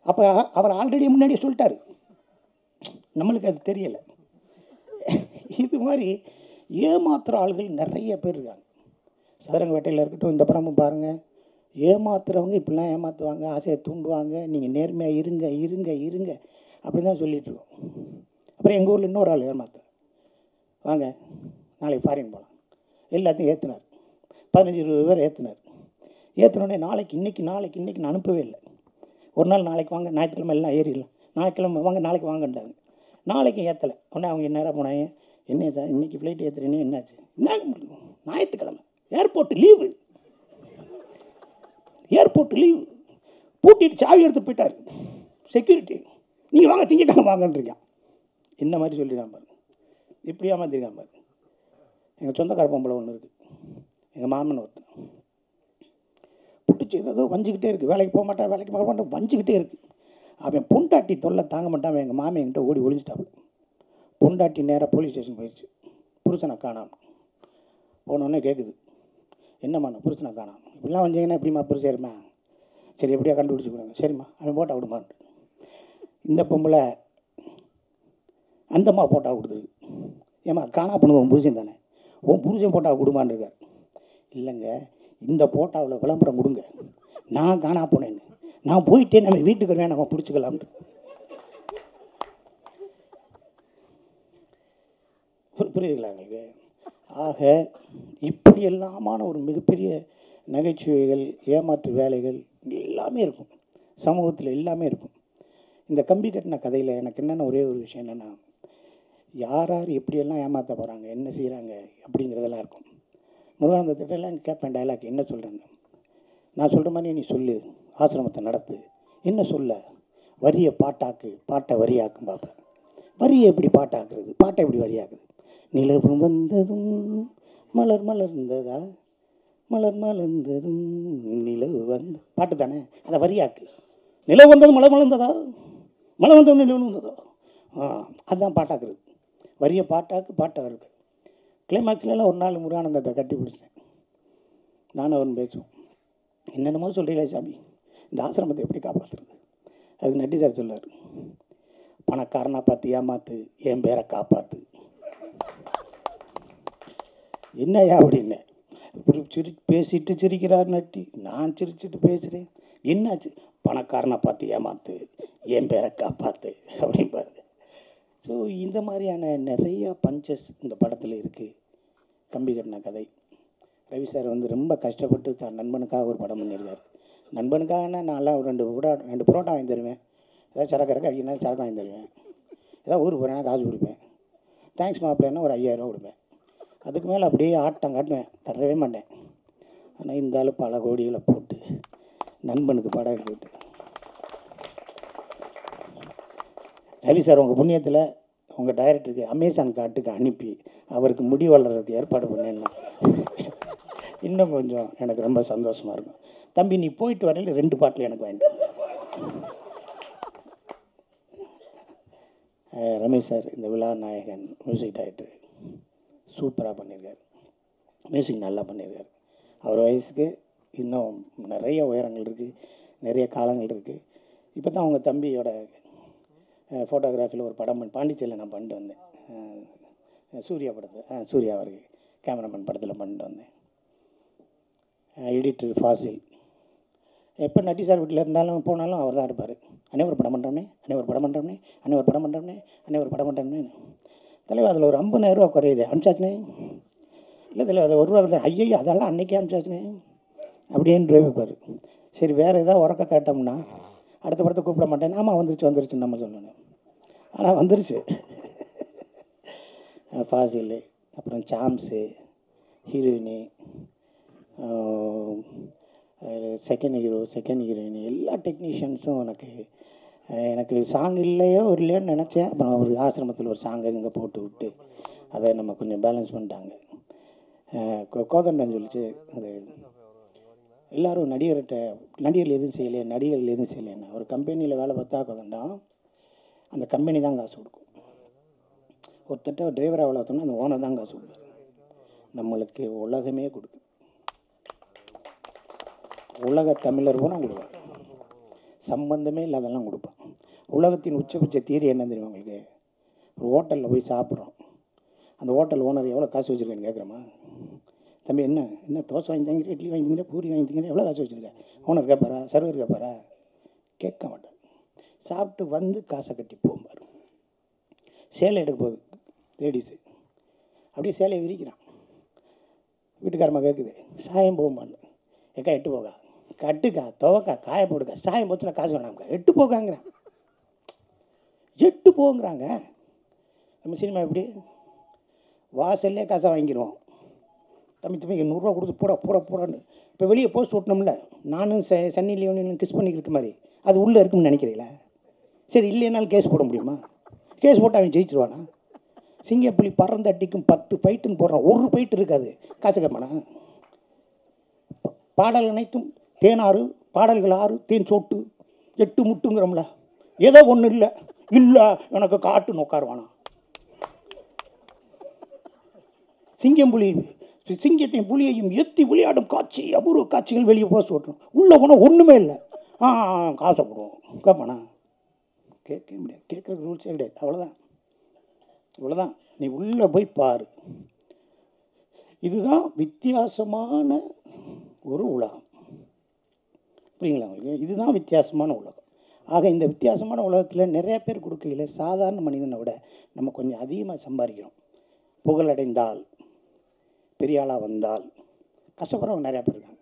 அப்போ அவர் ஆல்ரெடி முன்னாடியே சொல்லிட்டாரு, நம்மளுக்கு அது தெரியலை. இது மாதிரி ஏமாத்துகிற ஆள்கள் நிறைய பேர் இருக்காங்க. சதுரங்க வேட்டையில் இருக்கட்டும், இந்த படமும் பாருங்கள், ஏமாத்துறவங்க இப்படிலாம் ஏமாற்றுவாங்க, ஆசையை தூண்டுவாங்க, நீங்கள் நேர்மையாக இருங்க இருங்க இருங்க அப்படி தான் சொல்லிகிட்ருக்கோம். அப்புறம் எங்கள் ஊரில் இன்னொரு ஆள் ஏமாத்த, வாங்க நாளைக்கு ஃபாரின் போகலாம், எல்லாத்தையும் ஏற்றுனார். 15-20 பேர் ஏற்றுனார். ஏற்றினோடனே இன்றைக்கி நான் அனுப்பவே இல்லை. ஒரு நாள் நாளைக்கு வாங்க, ஞாயிற்றுக்கிழமை எல்லாம் ஏறிடலாம், ஞாயிற்றுக்கிழமை வாங்க நாளைக்கு வாங்கன்றாங்க. நாளைக்கும் ஏற்றலை. உடனே அவங்க நேராக போனாங்க, என்ன சார் இன்றைக்கி ஃப்ளைட் ஏற்றுறேன்னு என்னாச்சு? என்ன ஞாயிற்றுக்கிழமை ஏர்போர்ட்டு லீவு, பூட்டிட்டு சாவி எடுத்து போயிட்டார் செக்யூரிட்டி. நீங்கள் வாங்க திங்கக்கிழமை வாங்கன்றீங்க. இந்த மாதிரி சொல்லிடுறான் பாரு, இப்படியா மாற்றிருக்கான் பாரு. எங்கள் சொந்தக்கார பொம்பளை ஒன்று இருக்குது, எங்கள் மாமன் ஒருத்தன் பிடிச்சி ஏதோ வஞ்சிக்கிட்டே இருக்குது, வேலைக்கு போக மாட்டேன் வஞ்சிக்கிட்டே இருக்குது. அவன் பொண்டாட்டி தொல்லை தாங்க மாட்டான். அவன் எங்கள் மாமன் என்கிட்ட ஓடி ஒழிஞ்சிட்டான். பொண்டாட்டி நேராக போலீஸ் ஸ்டேஷன் போயிடுச்சு, புருஷனை காணாமல். போனோடனே கேட்குது, என்னம்மா நான் புருஷனை காணாமல், இப்படிலாம் வந்தீங்கன்னா எப்படிம்மா புருஷன் இருமா? சரி எப்படியா கண்டுபிடிச்சி கொடுங்க. சரிம்மா அவன் போட்டா விடுமான்ட்டு. இந்த பொம்பளை அந்தம்மா போட்டா கொடுத்துருக்கு. ஏம்மா காணா போனது உன் புருஷன் தானே, உன் புருஷன் போட்டா கொடுமான்னு இருக்கார். இல்லைங்க, இந்த போட்டாவில் விளம்பரம் கொடுங்க, நான் காணா போனேன்னு, நான் போயிட்டே நம்ம வீட்டுக்கு வருவேன், நம்ம பிடிச்சிக்கலாம்னு. புரியுதுங்களா உங்களுக்கு? ஆக இப்படி எல்லாமான ஒரு மிகப்பெரிய நகைச்சுவைகள், ஏமாற்று வேலைகள் எல்லாமே இருக்கும் சமூகத்தில், எல்லாமே இருக்கும். இந்த கம்பி கட்டின கதையில் எனக்கு என்னென்ன ஒரே ஒரு விஷயம் என்னென்னா, யார் யார் எப்படியெல்லாம் ஏமாற்ற போகிறாங்க, என்ன செய்கிறாங்க அப்படிங்கிறதெல்லாம் இருக்கும். முருகானந்தத்திட்டெல்லாம் கேட்பேன் டைலாக், என்ன சொல்கிறேன்னு. நான் சொல்கிற மாதிரி நீ சொல்லு, ஆசிரமத்தை நடத்து, என்ன சொல்ல, வரியை பாட்டாக்கு, பாட்டை வரியாக்கும் பார்ப்பேன். வரியை எப்படி பாட்டாக்குறது, பாட்டை எப்படி வரியாக்குது? நிலவு வந்ததும் மலர் மலர்ந்ததா, மலர் மலர்ந்ததும் நிலவு வந்து, பாட்டு தானே, அதை வரியாக்கு. நிலவு வந்ததும் மலர் மலர்ந்ததா, மழை வந்ததும் நிலவு வந்ததா, அதுதான் பாட்டாக்குறது. வரியை பாட்டாக்கு, பாட்டை வருது. கிளைமேக்ஸ்லாம் ஒரு நாள் முருகானந்தத்தை கட்டி பிடிச்சேன், நானும் அவன் பேசுவோம். என்னென்னமோ சொல்கிறீங்களே சாமி, இந்த ஆசிரமத்தை எப்படி காப்பாற்றுறது? அதுக்கு நட்டி சார் சொல்லார், பணக்காரனா பார்த்து ஏமாத்து, என் பேரை காப்பாற்று. என்னையா அப்படின்னு பேசிட்டு சிரிக்கிறார் நட்டி. நான் சிரிச்சுட்டு பேசுகிறேன், என்னாச்சு? பணக்காரனை பார்த்து ஏமாத்து, என் பேரை காப்பாற்று அப்படின்பாரு. ஸோ இந்த மாதிரியான நிறையா பஞ்சஸ் இந்த படத்தில் இருக்குது. கம்பி கட்டின கதை. ரவி சார் வந்து ரொம்ப கஷ்டப்பட்டு தான் நண்பனுக்காக ஒரு படம் பண்ணியிருக்கார். நண்பனுக்காக நான்லாம் ஒரு 2 புரோட்டா வாங்கி தருவேன், ஏதாவது சரக்கு அடிக்கணும்னா சரக்கு வாங்கி தருவேன், ஏதாவது ஊருக்கு போகிறேன்னா காசு கொடுப்பேன், தேங்க்ஸ் மாப்பிள்ளைன்னா ஒரு 5000 ரூபா கொடுப்பேன். அதுக்கு மேலே அப்படியே ஆட்டம் காட்டுவேன், தரவே மாட்டேன். ஆனால் இந்த ஆள் பல கோடிகளை போட்டு நண்பனுக்கு படம் எடுத்துக்கிட்டு, ரவி சார் உங்கள் புண்ணியத்தில் உங்கள் டைரக்டருக்கு அமேசான் காட்டுக்கு அனுப்பி அவருக்கு முடி வளர்கிறதுக்கு ஏற்பாடு பண்ணேன்னா இன்னும் கொஞ்சம் எனக்கு ரொம்ப சந்தோஷமாக இருக்கும். தம்பி நீ போயிட்டு வரையில் 2 பாட்டில் எனக்கு வேண்டாம். ரமேஷ் சார் இந்த விழா நாயகன், மியூசிக் டைரக்டர், சூப்பராக பண்ணியிருக்கார். மியூசிக் நல்லா பண்ணியிருக்கார். அவர் வயசுக்கு இன்னும் நிறைய உயரங்கள் இருக்குது, நிறைய காலங்கள் இருக்குது. இப்போ தான் அவங்க தம்பியோட ஃபோட்டோகிராஃபியில் ஒரு படம் பாண்டிச்சேரியில் நான் பண்ணிட்டு வந்தேன். சூர்யா படத்தை, சூர்யா அவருக்கு கேமராமேன் படத்தில் பண்ணிட்டு வந்தேன். எடிட்டர் ஃபாசில். எப்போ நட்டி சார் வீட்டில் இருந்தாலும் போனாலும் அவர் தான் இருப்பார். அண்ணே ஒரு படம் பண்ணுறோம்னே, அண்ணே ஒரு படம் பண்ணுறோம்னே, அண்ணே ஒரு படம் பண்ணுறோம்னே, அண்ணே ஒரு படம் பண்ணுறோம்னே. தலைவர் அதில் ஒரு 50,000 ரூபா குறையுது, அனுப்பிச்சாச்சுனே. இல்லை தலைவர் அது 1 ரூபா, ஐயோ அதெல்லாம் அன்றைக்கே அனுப்பிச்சாச்சுனே அப்படின்னு வைப்பார். சரி வேறு ஏதாவது உறக்க கேட்டோம்னா அடுத்த படத்தை கூப்பிட மாட்டேன். ஆமாம் வந்துருச்சுன்னு நம்ம சொல்லணும். ஆனால் வந்துருச்சு. ஃபாசில், அப்புறம் சாம்ஸு, ஹீரோயினி, செகண்ட் ஹீரோயின், எல்லா டெக்னீஷியன்ஸும் எனக்கு சாங் இல்லையோ இல்லையோன்னு நினச்சேன். அப்புறம் ஒரு ஆசிரமத்தில் ஒரு சாங்கை இங்கே போட்டு விட்டு அதை நம்ம கொஞ்சம் பேலன்ஸ் பண்ணிட்டாங்க. கோதண்டன் சொல்லிச்சு, அது எல்லோரும் நடிகர்கள் எதுவும் செய்யலைன்னா ஒரு கம்பெனியில் வேலை பார்த்தா கோதண்டம் அந்த கம்பெனி தான் காசு கொடுக்கும். ஒருத்தட்ட டிரைவராக வேலை பார்த்தோம்னா அந்த ஓனர் தான் காசு கொடுக்கும். நம்மளுக்கு உலகமே கொடுக்குது. உலக தமிழர் போனால் கொடுப்பான், சம்பந்தமே இல்லாதெல்லாம் கொடுப்பான். உலகத்தின் உச்சபட்ச தீரி என்ன தெரியும் உங்களுக்கு? ஒரு ஹோட்டலில் போய் சாப்பிட்றோம், அந்த ஹோட்டல் ஓனர் எவ்வளோ காசு வச்சுருக்கேன்னு கேட்குறோமா? தம்பி என்ன என்ன தோசை வாங்கி தங்கிற, இட்லி வாங்கி தங்கிற, பூரி வாங்கி தங்கிற, எவ்வளோ காசு வச்சுருக்க, ஓனர் கேட்பாரா, சர்வர் கேட்பாரா? கேட்க மாட்டார். சாப்பிட்டு வந்து காசை கட்டி போகும்பார். சேலை எடுக்க போகுது லேடிஸு, அப்படியே சேலையை விரிக்கிறான். வீட்டுக்காரமாக கேட்குது, சாயம் போகுமான்னு. ஏக்கா எட்டு போகா, கட்டுக்கா, துவக்கா, காய போடுக்கா, சாயம் போச்சுன்னா காசு வேணாம்க்கா, எட்டு போகாங்கிறேன். எட்டு போங்கிறாங்க. நம்ம சினிமா எப்படி வாசல்லே காசை வாங்கிடுவோம். தம்பி தம்பி 100 கொடுத்து போட போட போடான்னு. இப்போ வெளியே போஸ்ட் ஓட்டணும்ல, நானும் சன்னி லியோனும் கிஸ் பண்ணிக்கிற மாதிரி, அது உள்ளே இருக்குன்னு நினைக்கிறீங்களா? சரி, இல்லைனாலும் கேஸ் போட முடியுமா? கேஸ் போட்டு அவன் ஜெயிச்சிருவானா? சிங்கப்புலி பறந்து அடிக்கும் 10 ஃபைட்டுன்னு போடுறான், ஒரு ஃபைட்டு இருக்காது, காசு கேட்பானா? பாடல் அனைத்தும் தேனாறு, பாடல்கள் 6, தேன் சோட்டு 8 முட்டுங்கிறோம்ல, ஏதோ ஒன்றும் இல்லை இல்லை எனக்கு காட்டு நோக்காருவானா? சிங்கம்புலி சிங்கத்தையும் புலியையும் எத்தி விளையாடும் காட்சி, அபூர்வ காட்சிகள் வெளியே போஸ்ட் ஓட்டணும். உள்ளே போனால் ஒன்றுமே இல்லை, காசை போடுவோம், கேட்பானா? கேட்க முடியாது. கேட்குற ரூல்ஸே கிடையாது. அவ்வளோதான், இவ்வளோதான். நீ உள்ளே போய் பாரு. இதுதான் வித்தியாசமான ஒரு உலகம். புரியுங்களா உங்களுக்கு? இதுதான் வித்தியாசமான உலகம். ஆக இந்த வித்தியாசமான உலகத்தில் நிறைய பேர் கொடுக்கையில் சாதாரண மனிதனை விட நம்ம கொஞ்சம் அதிகமாக சம்பாதிக்கிறோம். புகழடைந்தால், பெரிய ஆளாக வந்தால் கஷ்டப்படுறவங்க நிறையா பேர் இருக்காங்க.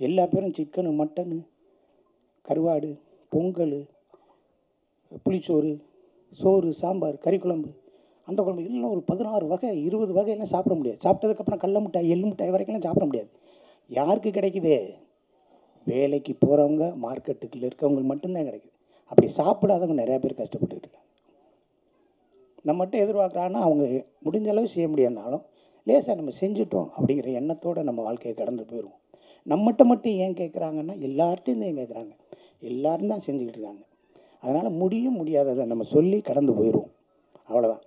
எல்லா பேரும் சிக்கனு, மட்டனு, கருவாடு, பொங்கல், புளிச்சோறு, சோறு, சாம்பார், கறி குழம்பு, அந்த குழம்பு இதெல்லாம் ஒரு 16 வகை 20 வகையெல்லாம் சாப்பிட முடியாது. சாப்பிட்டதுக்கப்புறம் கடல மிட்டாய், எள்ளு மிட்டாய் வரைக்கும் சாப்பிட முடியாது. யாருக்கு கிடைக்குது? வேலைக்கு போகிறவங்க, மார்க்கெட்டுக்குள்ள இருக்கவங்க மட்டும்தான் கிடைக்குது. அப்படி சாப்பிடாதவங்க நிறையா பேர் கஷ்டப்பட்டுக்கிட்டு இருக்காங்க. நம்மகிட்ட எதிர்பார்க்குறாங்கன்னா அவங்க முடிஞ்ச அளவு செய்ய முடியாதுனாலும் லேசாக நம்ம செஞ்சுட்டோம் அப்படிங்கிற எண்ணத்தோடு நம்ம வாழ்க்கையை கடந்து போயிடுவோம். நம்மகிட்ட மட்டும் ஏன் கேட்குறாங்கன்னா எல்லார்ட்டையும் தான் கேட்குறாங்க, எல்லோரும் தான் செஞ்சுக்கிட்டு இருக்காங்க. அதனால் முடியும் முடியாததை நம்ம சொல்லி கடந்து போயிடுவோம். அவ்வளோதான்.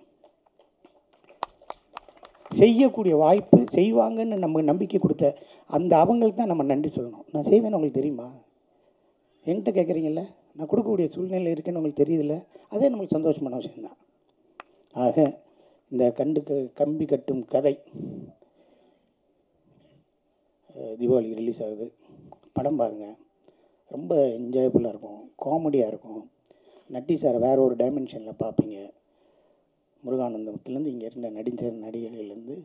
செய்யக்கூடிய வாய்ப்பு, செய்வாங்கன்னு நம்ம நம்பிக்கை கொடுத்த அந்த அவங்களுக்கு தான் நம்ம நன்றி சொல்லணும். நான் செய்வேன்னு உங்களுக்கு தெரியுமா? என்கிட்ட கேட்குறீங்கள, நான் கொடுக்கக்கூடிய சூழ்நிலை இருக்குன்னு உங்களுக்கு தெரியுதில்ல, அதே நம்மளுக்கு சந்தோஷமான விஷயந்தான். ஆக இந்த கம்பி கட்டும் கதை தீபாவளிக்கு ரிலீஸ் ஆகுது. படம் பாருங்கள், ரொம்ப என்ஜாயபுல்லாக இருக்கும், காமெடியாக இருக்கும். நட்டி சார் வேறு ஒரு டைமென்ஷனில் பார்ப்பீங்க. முருகானந்தத்துலேருந்து இங்கே இருந்த நடிகர்கள்லேருந்து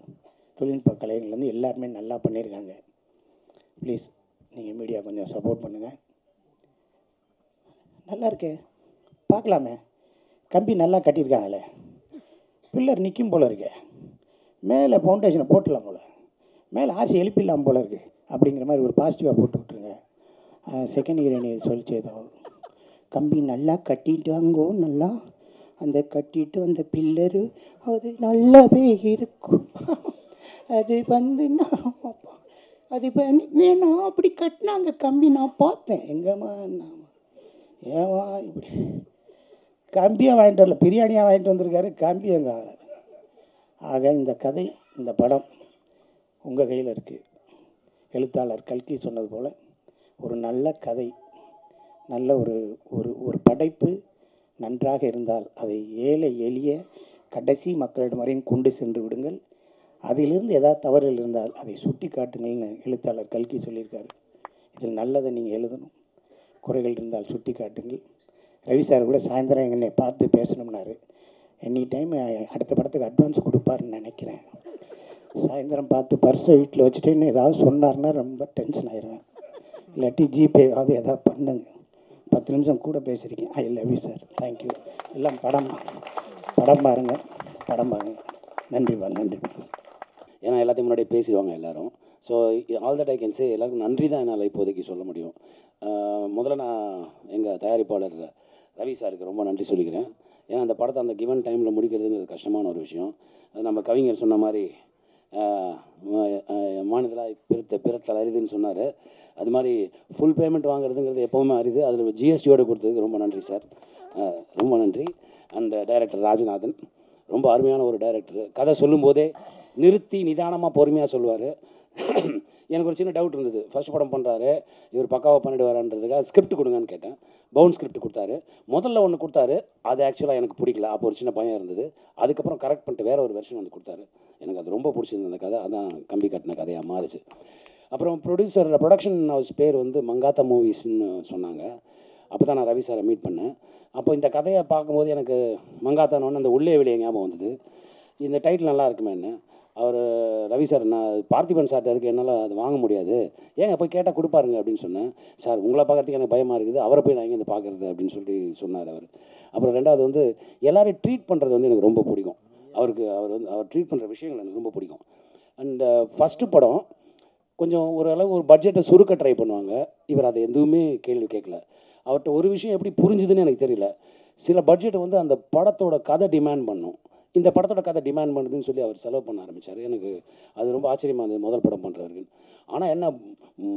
தொழில்நுட்ப கலைஞர்லேருந்து எல்லாருமே நல்லா பண்ணியிருக்காங்க. ப்ளீஸ் நீங்கள் மீடியா கொஞ்சம் சப்போர்ட் பண்ணுங்கள். நல்லா இருக்கே, பார்க்கலாமே. கம்பி நல்லா கட்டியிருக்காங்களே, பில்லர் நிற்கும் போல் இருக்கே, மேலே ஃபவுண்டேஷனை போட்டுடலாம் போல், மேலே ஆசை எழுப்பிடலாம் போல் இருக்குது அப்படிங்கிற மாதிரி ஒரு பாசிட்டிவாக போட்டு விட்ருங்க. செகண்ட் ஹீரோயினி சொல்லிச்சு ஏதோ, கம்பி நல்லா கட்டிட்டாங்கோ, நல்லா அந்த கட்டிட்டு அந்த பில்லரு அது நல்லாவே இருக்கும், அது அது வேணாம் அப்படி கட்டினாங்க கம்பி, நான் பார்த்தேன். எங்கம்மா ஏமா இப்படி கம்பியாக வாங்கிட்டு வரல, பிரியாணியாக வாங்கிட்டு வந்திருக்காரு, கம்பி எங்கே ஆகலை. ஆக இந்த கதை, இந்த படம் உங்கள் கையில் இருக்குது. எழுத்தாளர் கல்கி சொன்னது போல் ஒரு நல்ல கதை, நல்ல ஒரு ஒரு படைப்பு நன்றாக இருந்தால் அதை ஏழை எளிய கடைசி மக்களிடம் வரையும் கொண்டு சென்று விடுங்கள். அதிலிருந்து ஏதாவது தவறுகள் இருந்தால் அதை சுட்டி காட்டுங்கள்னு எழுத்தாளர் கல்கி சொல்லியிருக்காரு. இதில் நல்லதை நீங்கள் எழுதணும், குறைகள் இருந்தால் சுட்டி காட்டுங்கள். ரவி சார் கூட சாயந்தரம் என்னை பார்த்து பேசணும்னாரு. எனி டைம் அடுத்த படத்துக்கு அட்வான்ஸ் கொடுப்பாருன்னு நினைக்கிறேன். சாயந்தரம் பார்த்து பர்ஸை வீட்டில் வச்சுட்டு ஏதாவது சொன்னார்னா ரொம்ப டென்ஷன் ஆயிடுவேன். இல்லாட்டி ஜிபேவாவது எதாவது பண்ணுங்க. 10 நிமிஷம் கூட பேசுகிறீங்க. ஐ லவ் யூ சார், தேங்க்யூ. எல்லாம் படம் பாருங்கள், படம் பாருங்கள். நன்றிப்பா, நன்றிப்பா. ஏன்னா எல்லாத்தையும் முன்னாடி பேசிடுவாங்க எல்லோரும். So all that I can say, எல்லாருக்கும் நன்றி தான் என்னால் இப்போதைக்கு சொல்ல முடியும். முதல்ல நான் எங்கள் தயாரிப்பாளர் ரவி சாருக்கு ரொம்ப நன்றி சொல்லிக்கிறேன். ஏன்னா அந்த படத்தை அந்த கிவன் டைமில் முடிக்கிறதுங்கிறது கஷ்டமான ஒரு விஷயம். அது நம்ம கவிஞர் சொன்ன மாதிரி மாநிலத்தில் பிறத்தல் அரிதுன்னு சொன்னார். அது மாதிரி ஃபுல் பேமெண்ட் வாங்குறதுங்கிறது எப்போவுமே அரிது. அதில் ஜிஎஸ்டியோடு கொடுத்ததுக்கு ரொம்ப நன்றி சார், ரொம்ப நன்றி. அண்ட் டைரக்டர் ராஜநாதன் ரொம்ப அருமையான ஒரு டைரக்டர். கதை சொல்லும்போதே நிறுத்தி நிதானமாக பொறுமையாக சொல்லுவார். எனக்கு ஒரு சின்ன டவுட் இருந்தது. ஃபர்ஸ்ட் படம் பண்ணுறாரு, இவர் பக்காவாக பண்ணிடுவாரான்றதுக்காக ஸ்கிரிப்ட் கொடுங்கன்னு கேட்டேன். பவுன் ஸ்கிரிப்ட் கொடுத்தாரு. முதல்ல ஒன்று கொடுத்தாரு, அது ஆக்சுவலாக எனக்கு பிடிக்கல. அப்போ ஒரு சின்ன பயம் இருந்தது. அதுக்கப்புறம் கரெக்ட் பண்ணிட்டு வேறு ஒரு வெர்ஷன் வந்து கொடுத்தாரு. எனக்கு அது ரொம்ப பிடிச்சிருந்த அந்த கதை. அதான் கம்பி கட்டின கதையாக மாறுச்சு. அப்புறம் ப்ரொடக்ஷன் ஹவுஸ் பேர் வந்து மங்காத்தா மூவிஸ்ன்னு சொன்னாங்க. அப்போ தான் நான் ரவி சாரை மீட் பண்ணேன். அப்போ இந்த கதையை பார்க்கும்போது எனக்கு மங்காத்தானோன்னு அந்த உள்ளே வெளியே ஞாபகம் வந்தது. இந்த டைட்டில் நல்லா இருக்குமே என்ன. அவர் ரவி சார், நான் பார்த்திபன் சார்ட்ட இருக்குது, என்னால் அது வாங்க முடியாது, ஏங்க போய் கேட்டால் கொடுப்பாருங்க அப்படின்னு சொன்னேன். சார் உங்களை பார்க்குறதுக்கு எனக்கு பயமாக இருக்குது, அவரை போய் நான் எங்கே இருந்து பார்க்குறது அப்படின்னு சொல்லி சொன்னார் அவர். அப்புறம் ரெண்டாவது வந்து எல்லாரையும் ட்ரீட் பண்ணுறது வந்து எனக்கு ரொம்ப பிடிக்கும். அவர் ட்ரீட் பண்ணுற விஷயங்கள் எனக்கு ரொம்ப பிடிக்கும். அண்ட் ஃபஸ்ட்டு படம் கொஞ்சம் ஓரளவு ஒரு பட்ஜெட்டை சுருக்க ட்ரை பண்ணுவாங்க. இவர் அதை எதுவுமே கேள்வி கேட்கல. அவர்கிட்ட ஒரு விஷயம் எப்படி புரிஞ்சுதுன்னு எனக்கு தெரியல. சில பட்ஜெட்டை வந்து அந்த படத்தோட கதை டிமாண்ட் பண்ணும், இந்த படத்தோட கதை டிமாண்ட் பண்ணுதுன்னு சொல்லி அவர் செலவு பண்ண ஆரம்பித்தார். எனக்கு அது ரொம்ப ஆச்சரியமாக இருந்தது முதல் படம் பண்ணுறவர்கள். ஆனால் என்ன,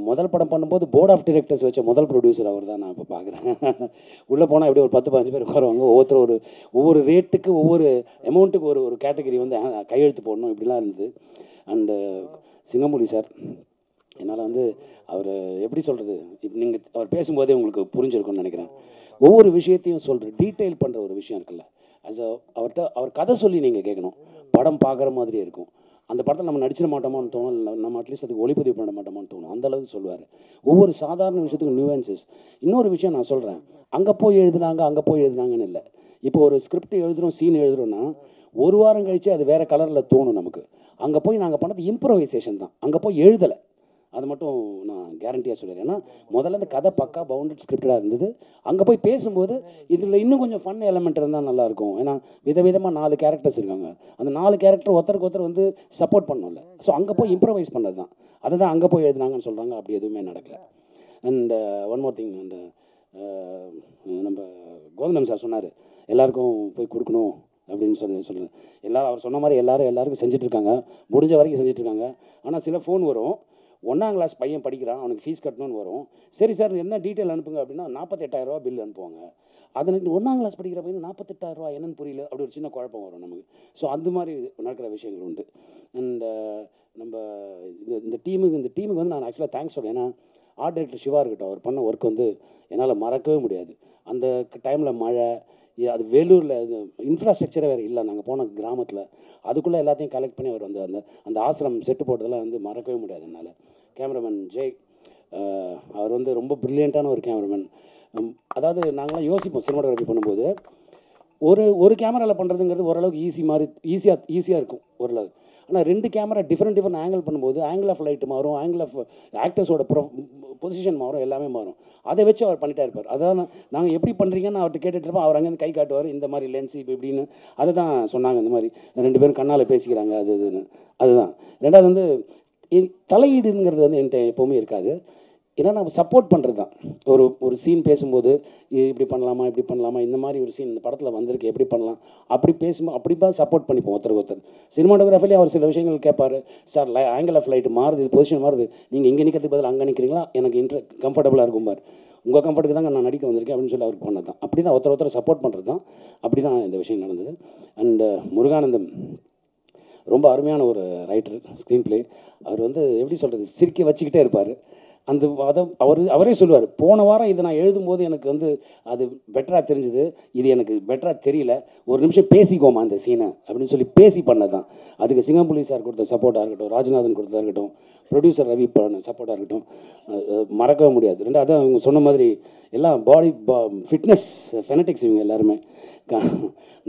முதல் படம் பண்ணும்போது போர்ட் ஆஃப் டிரெக்டர்ஸ் வச்ச முதல் ப்ரொடியூசர் அவர் தான். நான் இப்போ பார்க்குறேன். உள்ளே போனால் எப்படி ஒரு 10-15 பேர் உட்காருவாங்க. ஒவ்வொரு ரேட்டுக்கு ஒவ்வொரு அமௌண்ட்டுக்கு ஒரு கேட்டகரி வந்து கையெழுத்து போடணும், இப்படிலாம் இருந்தது. அண்டு சிங்கம்புலி சார், என்னால் வந்து அவர் எப்படி சொல்கிறது, இப்போ நீங்கள் அவர் பேசும்போதே உங்களுக்கு புரிஞ்சிருக்கும்னு நினைக்கிறேன். ஒவ்வொரு விஷயத்தையும் சொல்கிற டீட்டெயில் பண்ணுற ஒரு விஷயம் இருக்குல்ல, அவர் கதை சொல்லி நீங்கள் கேட்கணும், படம் பார்க்குற மாதிரியே இருக்கும். அந்த படத்தில் நம்ம நடிச்சிட மாட்டோமான்னு தோணும், இல்லை நம்ம அட்லீஸ்ட் அதுக்கு ஒளிப்பதிவு பண்ண மாட்டோமான்னு தோணும். அந்தளவுக்கு சொல்லுவார். ஒவ்வொரு சாதாரண விஷயத்துக்கும் நியூவன்சஸ். இன்னொரு விஷயம் நான் சொல்கிறேன், அங்கே போய் எழுதுனாங்கன்னு இல்லை. இப்போ ஒரு ஸ்கிரிப்ட் எழுதுகிறோம், சீன் எழுதுகிறோன்னா ஒரு வாரம் கழித்து அது வேறு கலரில் தோணும் நமக்கு. அங்கே போய் நாங்கள் பண்ணது இம்ப்ரோவைசேஷன் தான், அங்கே போய் எழுதலை. அது மட்டும் நான் கேரண்டியாக சொல்லிடுறேன். ஏன்னா முதல்ல இந்த கதை பக்கா பவுண்டட் ஸ்கிரிப்டாக இருந்தது. அங்கே போய் பேசும்போது இதில் இன்னும் கொஞ்சம் ஃபன் எலமெண்ட் இருந்தால் நல்லாயிருக்கும். ஏன்னா விதவிதமாக 4 கேரக்டர்ஸ் இருக்காங்க. அந்த 4 கேரக்டர் ஒருத்தருக்கு ஒருத்தர் வந்து சப்போர்ட் பண்ணல. ஸோ அங்கே போய் இம்ப்ரவைஸ் பண்ணது தான். அதை தான் அங்கே போய் எழுதுனாங்கன்னு சொல்கிறாங்க. அப்படி எதுவுமே நடக்கலை. And one more thing, and நம்ம கோவிந்தம் சார் சொன்னார், எல்லாருக்கும் போய் கொடுக்கணும் அப்படின்னு சொல்லுங்கள். எல்லோரும் அவர் சொன்ன மாதிரி எல்லாருக்கும் செஞ்சிட்ருக்காங்க, முடிஞ்ச வரைக்கும் செஞ்சிட்ருக்காங்க. ஆனால் சில ஃபோன் வரும், 1ஆம் கிளாஸ் பையன் படிக்கிறான், அவனுக்கு ஃபீஸ் கட்டணும்னு வரும். சரி சார் என்ன டீட்டெயில் அனுப்புங்க அப்படின்னா 48,000 பில் அனுப்புவாங்க. அது 1ஆம் கிளாஸ் படிக்கிற பையன் 48,000 என்னன்னு புரியல, அப்படி ஒரு சின்ன குழப்பம் வரும் நமக்கு. ஸோ அந்த மாதிரி நடக்கிற விஷயங்கள் உண்டு. அண்ட் நம்ம இந்த டீமுக்கு வந்து நான் ஆக்சுவலாக தேங்க்ஸ் சொல்கிறேன். ஏன்னா ஆர்ட் டைரக்டர் சிவா இருக்கட்டும், அவர் பண்ண ஒர்க் வந்து என்னால் மறக்கவே முடியாது. அந்த டைமில் மழை, அது வேலூரில் இன்ஃப்ராஸ்ட்ரக்சரே வேறு இல்லை, நாங்கள் போன கிராமத்தில். அதுக்குள்ளே எல்லாத்தையும் கலெக்ட் பண்ணி அவர் வந்து அந்த ஆசிரம் செட்டு போட்டதெல்லாம் வந்து மறக்கவே முடியாது என்னால். கேமராமேன் ஜெய், அவர் வந்து ரொம்ப ப்ரில்லியண்ட்டான ஒரு கேமராமேன். அதாவது நாங்களாம் யோசிப்போம் சினிமாட்டோகிராஃபி பண்ணும்போது, ஒரு கேமராவில் பண்ணுறதுங்கிறது ஓரளவுக்கு ஈஸியாக இருக்கும் ஓரளவு. ஆனால் 2 கேமரா டிஃப்ரெண்ட் ஆங்கிள் பண்ணும்போது ஆங்கிள் ஆஃப் லைட் மாறும், ஆங்கிள் ஆஃப் ஆக்டர்ஸோட பொசிஷன் மாறும், எல்லாமே மாறும். அதை வச்சு அவர் பண்ணிட்டே இருப்பார். அதான் நாங்கள் எப்படி பண்ணுறீங்கன்னு அவர்கிட்ட கேட்டுட்டு இருப்போம். அவர் அங்கேருந்து கை காட்டுவார், இந்த மாதிரி லென்ஸ் இப்போ இப்படின்னு. அதை தான் சொன்னாங்க, இந்த மாதிரி 2 பேரும் கண்ணால் பேசிக்கிறாங்க அதுன்னு. அதுதான். ரெண்டாவது வந்து தலையீடுங்கிறது வந்து என்கிட்ட எப்போவுமே இருக்காது. ஏன்னா நம்ம சப்போர்ட் பண்ணுறது தான். ஒரு சீன் பேசும்போது இப்படி பண்ணலாமா, இந்த மாதிரி ஒரு சீன் இந்த படத்தில் வந்திருக்கு, எப்படி பண்ணலாம், அப்படி பேசும்போது அப்படி சப்போர்ட் பண்ணிப்போம் ஒருத்தர். சினிமாட்டோகிராஃபிலே அவர் சில விஷயங்கள் கேட்பார். சார் ஆங்கிள் ஆஃப் லைட் மாறுது, இது பொசிஷன் மாறுது, நீங்கள் இங்கே நிற்கிறதுக்கு பதில் அங்கே நிற்கிறீங்களா, எனக்கு கம்ஃபர்டபுளாக இருக்கும் பார், உங்கள் கம்ஃபர்ட்டுக்கு தாங்க நான் நடிக்க வந்திருக்கேன் அப்படின்னு சொல்லி அவருக்கு பண்ணது தான். அப்படி தான் ஒருத்தர் சப்போர்ட் பண்ணுறது தான். அப்படி தான் இந்த விஷயம் நடந்தது. அண்டு முருகானந்தம் ரொம்ப அருமையான ஒரு ரைட்டர், ஸ்க்ரீன் பிளே. அவர் வந்து எப்படி சொல்கிறது, சிரிக்க வச்சுக்கிட்டே இருப்பார். அவரே சொல்லுவார், போன வாரம் இதை நான் எழுதும்போது எனக்கு வந்து அது பெட்டராக தெரிஞ்சுது, இது எனக்கு பெட்டராக தெரியல, ஒரு நிமிஷம் பேசிக்கோமா அந்த சீனை அப்படின்னு சொல்லி பேசி பண்ணது தான். அதுக்கு சிங்கம்புலி சார் கொடுத்த சப்போர்ட்டாக இருக்கட்டும், ராஜநாதன் கொடுத்ததாக இருக்கட்டும், ப்ரொடியூசர் ரவி பண்ண சப்போர்ட்டாக இருக்கட்டும், மறக்கவே முடியாது. ரெண்டாவது அவங்க சொன்ன மாதிரி எல்லாம் ஃபிட்னஸ் ஃபெனட்டிக்ஸ். இவங்க எல்லாருமே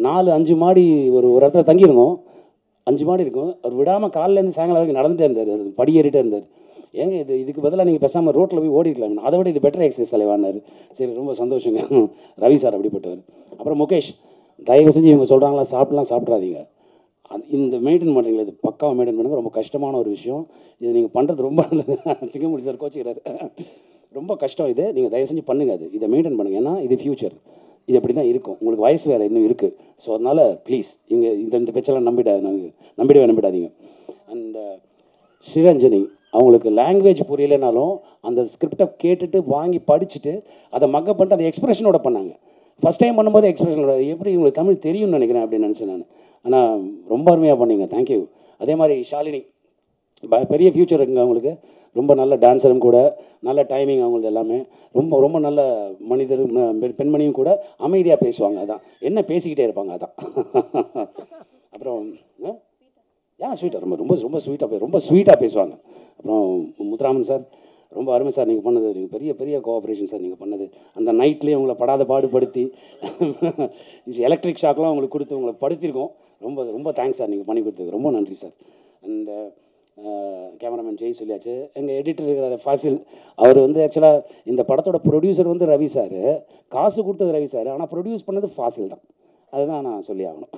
4-5 மாடி ஒரு இடத்துல தங்கியிருந்தோம். 5 மாடி இருக்கும். அவர் விடாமல் காலையிலேருந்து சாயங்காலம் வரைக்கும் நடந்துகிட்டே இருந்தார், படியேறிட்டே இருந்தார். ஏங்க இதுக்கு பதிலாக நீங்கள் பேசாமல் ரோட்டில் போய் ஓடிக்கலாம், அதை விட இது பெட்டர் எக்ஸசைஸ் தலைவானார். சரி, ரொம்ப சந்தோஷங்க. ரவி சார் அப்படிப்பட்டவர். அப்புறம் முகேஷ், தயவு செஞ்சு இவங்க சொல்கிறாங்களா சாப்பிட்றாதீங்க, இந்த மெயின்டைன் பண்ணுறீங்களா, இது பக்காவாக மெயின்டைன் பண்ணுங்க. ரொம்ப கஷ்டமான ஒரு விஷயம் இது, நீங்கள் பண்ணுறது ரொம்ப நல்லது. சிங்கமுடி சார் கோச்சிக்கிறார், ரொம்ப கஷ்டம் இது, நீங்கள் தயவு செஞ்சு பண்ணுங்கள், இதை மெயின்டைன் பண்ணுங்கள். ஏன்னா இது ஃப்யூச்சர், இது அப்படி தான் இருக்கும், உங்களுக்கு வயசு வேறு இன்னும் இருக்குது. ஸோ அதனால் ப்ளீஸ் இவங்க இந்த பேச்செல்லாம் நம்பிடாதீங்க. அண்ட் ஸ்ரீரஞ்சனி, அவங்களுக்கு லாங்குவேஜ் புரியலைனாலும் அந்த ஸ்கிரிப்டை கேட்டுட்டு வாங்கி படிச்சுட்டு அதை மக்கப் பண்ணிட்டு அந்த எக்ஸ்பிரஷனோட பண்ணாங்க. ஃபஸ்ட் டைம் பண்ணும்போது எக்ஸ்பிரஷனோட, எப்படி உங்களுக்கு தமிழ் தெரியும்னு நினைக்கிறேன் அப்படின்னு நினச்சேன் நான். ஆனால் ரொம்ப அருமையாக பண்ணீங்க, தேங்க்யூ. அதே மாதிரி ஷாலினி, பெரிய ஃப்யூச்சர் இருக்குங்க அவங்களுக்கு. ரொம்ப நல்ல டான்ஸரும் கூட, நல்ல டைமிங் அவங்களது எல்லாமே. ரொம்ப ரொம்ப நல்ல மனிதர், பெண்மணியும் கூட அமைதியாக பேசுவாங்க. அதான் என்ன பேசிக்கிட்டே இருப்பாங்க அதான். அப்புறம் ஸ்வீட்டாக ரொம்ப ஸ்வீட்டாக பேசுவாங்க. அப்புறம் முத்துராமன் சார் ரொம்ப அருமை சார். நீங்கள் பண்ணது பெரிய பெரிய கோஆப்ரேஷன் சார். நீங்கள் பண்ணது அந்த நைட்லேயே உங்களை படாத பாடுபடுத்தி எலக்ட்ரிக் ஷாக்லாம் உங்களுக்கு கொடுத்து உங்களை படுத்திருக்கோம். ரொம்ப ரொம்ப தேங்க்ஸ் சார், நீங்கள் பண்ணி கொடுத்தது ரொம்ப நன்றி சார். அண்ட் கேமராமேன் ஜெய் சொல்லியாச்சு. எங்கள் எடிட்டர் இருக்கிற ஃபாசில், அவர் வந்து ஆக்சுவலாக இந்த படத்தோட ப்ரொடியூசர் வந்து ரவி சார், காசு கொடுத்தது ரவி சார், ஆனால் ப்ரொடியூஸ் பண்ணது ஃபாசில் தான். அதுதான் நான் சொல்லி ஆகணும்.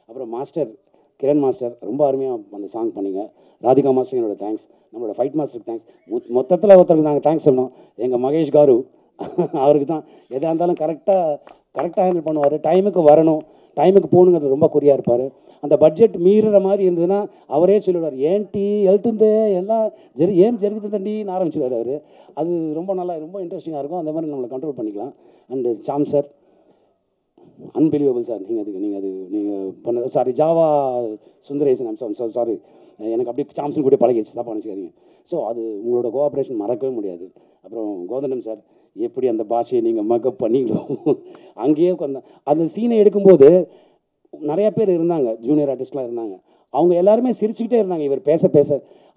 அப்புறம் மாஸ்டர் கிரண் மாஸ்டர் ரொம்ப அருமையாக அந்த சாங் பண்ணிங்க. ராதிகா மாஸ்டர் என்னோட தேங்க்ஸ். நம்மளோட ஃபைட் மாஸ்டருக்கு தேங்க்ஸ். மொத்தத்தில் ஒருத்தருக்கு நாங்கள் தேங்க்ஸ் சொல்லணும். எங்கள் மகேஷ் காரு, அவருக்கு தான் எதாக இருந்தாலும் கரெக்டாக ஹேண்டில் பண்ணுவார். டைமுக்கு வரணும், டைமுக்கு போகணுங்கிறது ரொம்ப குறியாக இருப்பார். அந்த பட்ஜெட் மீறுற மாதிரி இருந்ததுன்னா அவரே சொல்லிவிடுவார், ஏன் டீ எழுத்துந்து எல்லாம் ஏன் ஜெருகுது தண்டின்னு ஆரம்பிச்சிடுவார் அவர். அது ரொம்ப நல்லா ரொம்ப இன்ட்ரெஸ்டிங்காக இருக்கும். அந்த மாதிரி நம்மளை கண்ட்ரோல் பண்ணிக்கலாம். And Sam sir unbelievable sir. நீங்கள் பண்ண sorry Java Sundaresan, I'm sorry, எனக்கு அப்படி சாம்சன் கூட பழகிடுச்சு, தப்பாக நினச்சிக்காதீங்க. ஸோ அது உங்களோட கோஆப்ரேஷன் மறக்கவே முடியாது. அப்புறம் கோதண்டம் சார், எப்படி அந்த பாஷையை நீங்கள் மக்கப் பண்ணிங்களோ அங்கேயே அந்த சீனை எடுக்கும்போது நிறையா பேர் இருந்தாங்க, ஜூனியர் ஆர்டிஸ்ட்லாம் இருந்தாங்க. அவங்க எல்லாருமே சிரிச்சுக்கிட்டே இருந்தாங்க இவர் பேச பேச.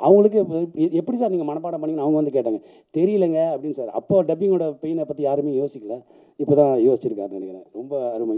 அவங்களுக்கு எப்படி சார் நீங்கள் மனப்பாடம் பண்ணிங்கன்னு அவங்க வந்து கேட்டாங்க. தெரியலங்க அப்படின்னு சார். அப்போ டப்பிங்கோட பெயினை பற்றி யாருமே யோசிக்கல, இப்போ தான் யோசிச்சிருக்காருன்னு நினைக்கிறேன். ரொம்ப அருமை.